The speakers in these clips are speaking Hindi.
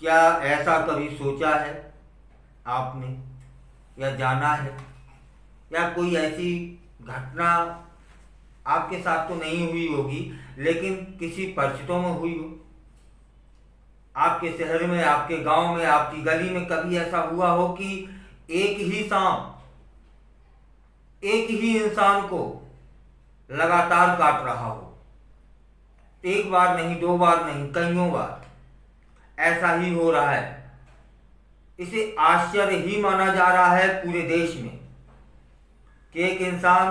क्या ऐसा कभी सोचा है आपने, या जाना है, या कोई ऐसी घटना आपके साथ तो नहीं हुई होगी लेकिन किसी परिचितों में हुई हो? आपके शहर में, आपके गांव में, आपकी गली में कभी ऐसा हुआ हो कि एक ही सांप एक ही इंसान को लगातार काट रहा हो? एक बार नहीं, दो बार नहीं, कईयों बार ऐसा ही हो रहा है। इसे आश्चर्य ही माना जा रहा है पूरे देश में कि एक इंसान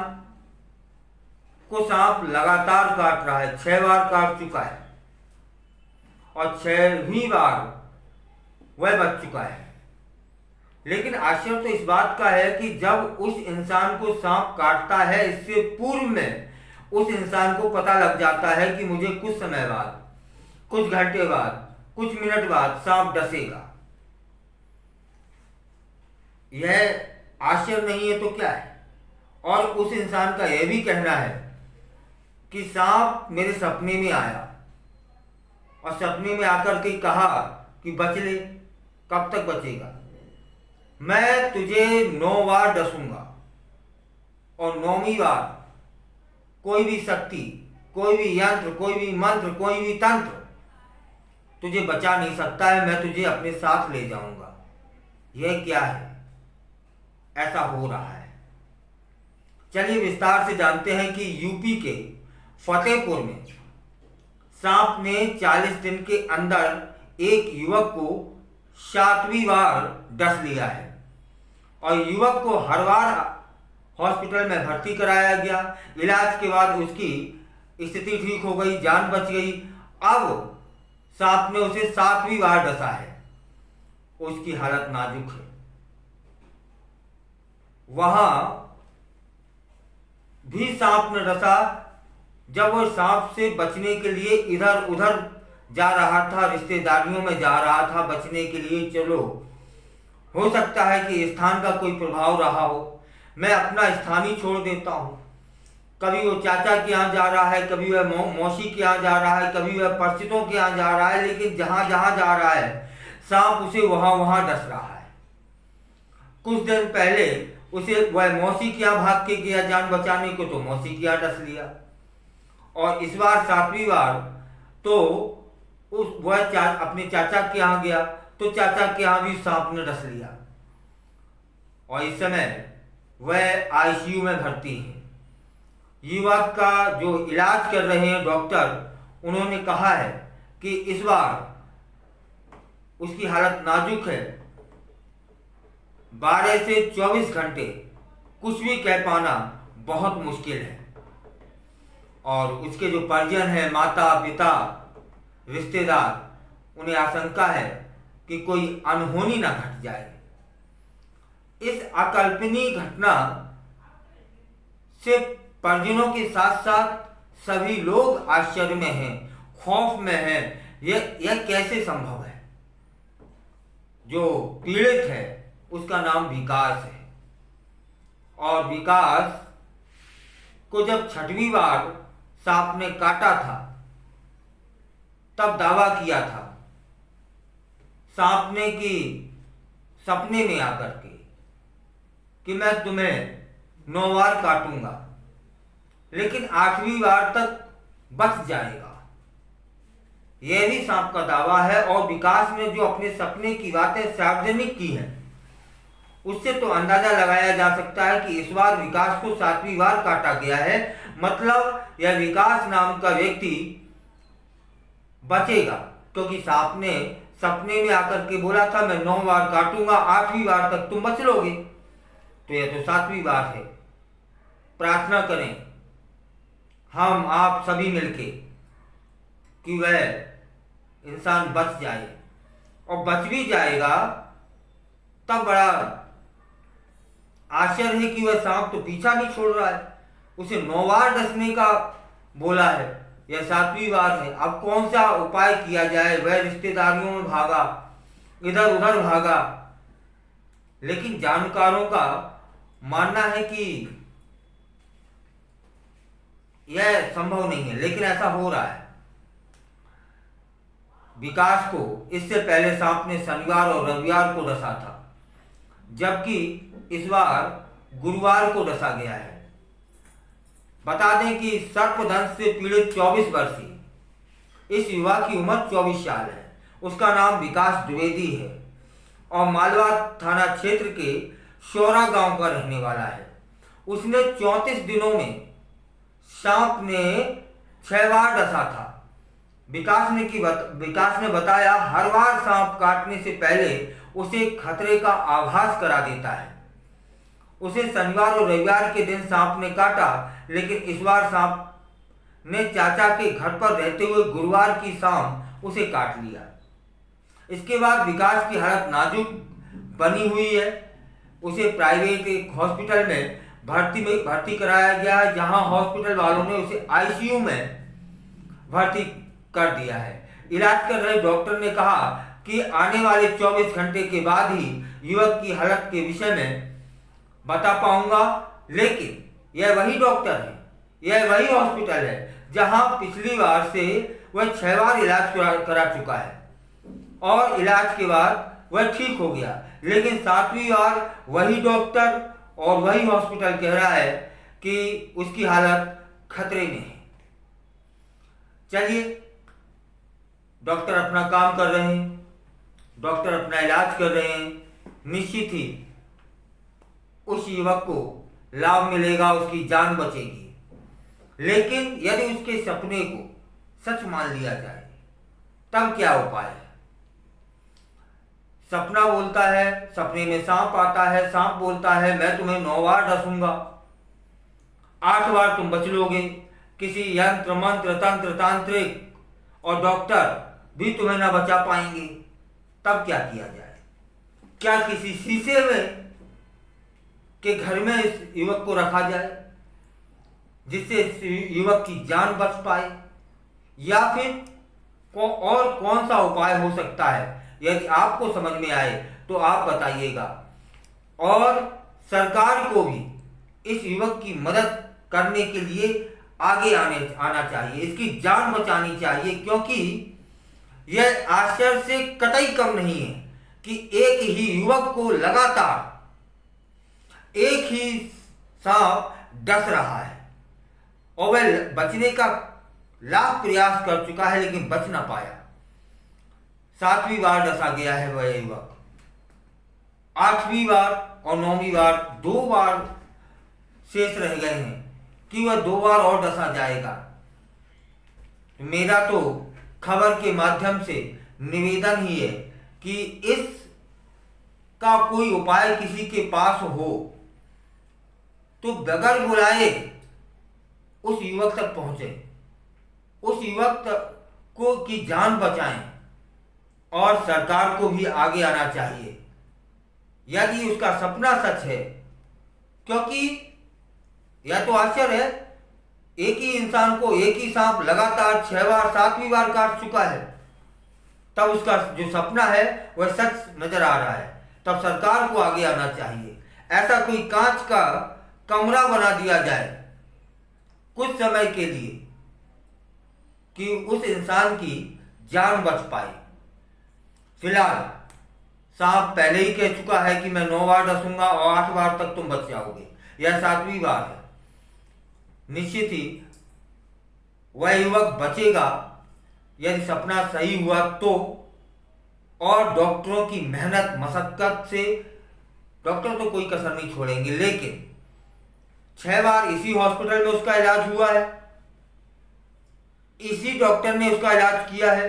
को सांप लगातार काट रहा है। 6 बार काट चुका है और 6वीं बार वह बच चुका है। लेकिन आश्चर्य तो इस बात का है कि जब उस इंसान को सांप काटता है, इससे पूर्व में उस इंसान को पता लग जाता है कि मुझे कुछ समय बाद, कुछ घंटे बाद, कुछ मिनट बाद सांप डसेगा। यह आश्चर्य नहीं है तो क्या है? और उस इंसान का यह भी कहना है कि सांप मेरे सपने में आया और सपने में आकर के कहा कि बच ले। कब तक बचेगा? मैं तुझे 9 बार डसूंगा और 9वीं बार कोई भी शक्ति, कोई भी यंत्र, कोई भी मंत्र, कोई भी तंत्र तुझे बचा नहीं सकता है। मैं तुझे अपने साथ ले जाऊंगा। यह क्या है? ऐसा हो रहा है। चलिए विस्तार से जानते हैं कि यूपी के फतेहपुर में सांप ने 40 दिन के अंदर एक युवक को 7वीं बार डस लिया है और युवक को हर बार हॉस्पिटल में भर्ती कराया गया। इलाज के बाद उसकी स्थिति ठीक हो गई, जान बच गई। अब सांप ने उसे 7वीं बार डसा है। उसकी हालत नाजुक है। वहां भी सांप ने डसा। जब वह सांप से बचने के लिए इधर उधर जा रहा था, रिश्तेदारियों में जा रहा था बचने के लिए, चलो हो सकता है कि स्थान का कोई प्रभाव रहा हो, मैं अपना स्थान ही छोड़ देता हूँ। कभी वो चाचा के यहाँ जा रहा है, कभी वह मौसी के यहाँ जा रहा है, कभी वह परिचितों के यहाँ जा रहा है, लेकिन जहाँ जहाँ जा रहा है सांप उसे वहाँ वहाँ डस रहा है। कुछ दिन पहले उसे वह मौसी के यहाँ भाग के गया जान बचाने को, तो मौसी के यहाँ डस लिया। और इस बार 7वीं बार तो वह अपने चाचा के यहाँ गया, तो चाचा के यहाँ भी सांप ने डस लिया और इस समय वह आईसीयू में भर्ती है। युवक का जो इलाज कर रहे हैं डॉक्टर, उन्होंने कहा है कि इस बार उसकी हालत नाजुक है। 12 से 24 घंटे कुछ भी कह पाना बहुत मुश्किल है। और उसके जो परिजन हैं, माता पिता, रिश्तेदार, उन्हें आशंका है कि कोई अनहोनी ना घट जाए। इस अकल्पनीय घटना से परिजनों के साथ साथ सभी लोग आश्चर्य में हैं, खौफ में हैं। यह कैसे संभव है? जो पीड़ित है उसका नाम विकास है और विकास को जब 6वीं बार सांप ने काटा था तब दावा किया था सांप ने कि सपने में आकर के कि मैं तुम्हें 9 बार काटूंगा लेकिन 8वीं बार तक बच जाएगा। यह भी सांप का दावा है। और विकास ने जो अपने सपने की बातें सार्वजनिक की हैं, उससे तो अंदाजा लगाया जा सकता है कि इस बार विकास को 7वीं बार काटा गया है। मतलब यह विकास नाम का व्यक्ति बचेगा, क्योंकि सांप ने सपने में आकर के बोला था मैं 9 बार काटूंगा, 8वीं बार तक तुम बच लोगे। तो यह तो 7वीं बार है। प्रार्थना करें हम आप सभी मिलके कि वह इंसान बच जाए, और बच भी जाएगा तब बड़ा आश्चर्य है कि वह सांप तो पीछा नहीं छोड़ रहा है। उसे 9 बार डसने का बोला है, यह 7वीं बार है। अब कौन सा उपाय किया जाए? वह रिश्तेदारियों में भागा, इधर उधर भागा, लेकिन जानकारों का मानना है कि यह संभव नहीं है, लेकिन ऐसा हो रहा है। विकास को इससे पहले सांप ने शनिवार और रविवार को डसा था, जबकि इस बार गुरुवार को डसा गया है। बता दें कि सर्पदंश से पीड़ित 24 वर्षीय इस युवा की उम्र 24 साल है। उसका नाम विकास द्विवेदी है और मालवा थाना क्षेत्र के शौरा गांव का रहने वाला है। उसने 34 दिनों में सांप ने 6 बार डसा था। विकास ने बताया, हर बार सांप काटने से पहले उसे खतरे का आभास करा देता है। उसे शनिवार और रविवार के दिन सांप ने काटा, लेकिन इस बार सांप ने चाचा के घर पर रहते हुए गुरुवार की शाम उसे काट लिया। इसके बाद विकास की हालत नाजुक बनी हुई है। उसे प्राइवेट एक हॉस्पिटल में भर्ती कराया गया है, जहां हॉस्पिटल वालों ने उसे आईसीयू में भर्ती कर दिया है। इलाज कर रहे डॉक्टर ने कहा कि आने वाले 24 घंटे के बाद ही युवक की हालत के विषय में बता पाऊंगा, लेकिन यह वही डॉक्टर है, यह वही हॉस्पिटल है जहां पिछली बार से वह 6 बार इलाज करा चुका है और इलाज के बाद वह ठीक हो गया। लेकिन 7वीं बार वही डॉक्टर और वही हॉस्पिटल कह रहा है कि उसकी हालत खतरे में है। चलिए, डॉक्टर अपना काम कर रहे हैं, डॉक्टर अपना इलाज कर रहे हैं, निश्चित ही उस युवक को लाभ मिलेगा, उसकी जान बचेगी। लेकिन यदि उसके सपने को सच मान लिया जाए तब क्या उपाय है? सपना बोलता है, सपने में सांप आता है, सांप बोलता है मैं तुम्हें 9 बार डसूंगा, 8 बार तुम बच लोगे, किसी यंत्र मंत्र तंत्र तांत्रिक और डॉक्टर भी तुम्हें ना बचा पाएंगे। तब क्या किया जाए? क्या किसी शीशे में के घर में इस युवक को रखा जाए जिससे इस युवक की जान बच पाए, या फिर और कौन सा उपाय हो सकता है? यदि आपको समझ में आए तो आप बताइएगा। और सरकार को भी इस युवक की मदद करने के लिए आगे आना चाहिए, इसकी जान बचानी चाहिए, क्योंकि यह आश्चर्य से कतई कम नहीं है कि एक ही युवक को लगातार एक ही सांप डस रहा है और वह बचने का लाख प्रयास कर चुका है लेकिन बच ना पाया। 7वीं बार डसा गया है वह युवक, 8वीं बार और 9वीं बार 2 बार शेष रह गए हैं कि वह 2 बार और डसा जाएगा। मेरा तो खबर के माध्यम से निवेदन ही है कि इस का कोई उपाय किसी के पास हो तो बगैर बुलाए उस युवक तक पहुंचे, उस युवक को की जान बचाएं और सरकार को भी आगे आना चाहिए यदि उसका सपना सच है। क्योंकि यह तो आश्चर्य है, एक ही इंसान को एक ही सांप लगातार 6 बार 7वीं बार काट चुका है, तब उसका जो सपना है वह सच नजर आ रहा है। तब सरकार को आगे आना चाहिए, ऐसा कोई कांच का कमरा बना दिया जाए कुछ समय के लिए कि उस इंसान की जान बच पाए। फिलहाल सांप पहले ही कह चुका है कि मैं 9 बार डसूंगा और 8 बार तक तुम बच जाओगे, यह 7वीं बार है। निश्चित ही वह युवक बचेगा यदि सपना सही हुआ तो, और डॉक्टरों की मेहनत मशक्कत से डॉक्टर तो कोई कसर नहीं छोड़ेंगे। लेकिन 6 बार इसी हॉस्पिटल में उसका इलाज हुआ है, इसी डॉक्टर ने उसका इलाज किया है,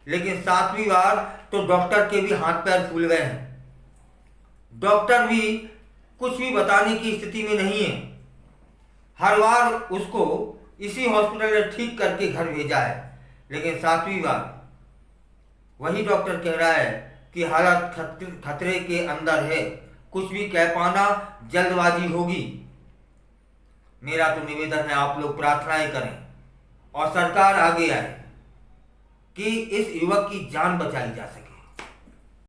लेकिन 7वीं बार तो डॉक्टर के भी हाथ पैर फूल गए हैं। डॉक्टर भी कुछ भी बताने की स्थिति में नहीं है। हर बार उसको इसी हॉस्पिटल में ठीक करके घर भेजा है, लेकिन 7वीं बार वही डॉक्टर कह रहा है कि हालत खतरे के अंदर है, कुछ भी कह पाना जल्दबाजी होगी। मेरा तो निवेदन है आप लोग प्रार्थनाएं करें और सरकार आगे आए कि इस युवक की जान बचाई जा सके।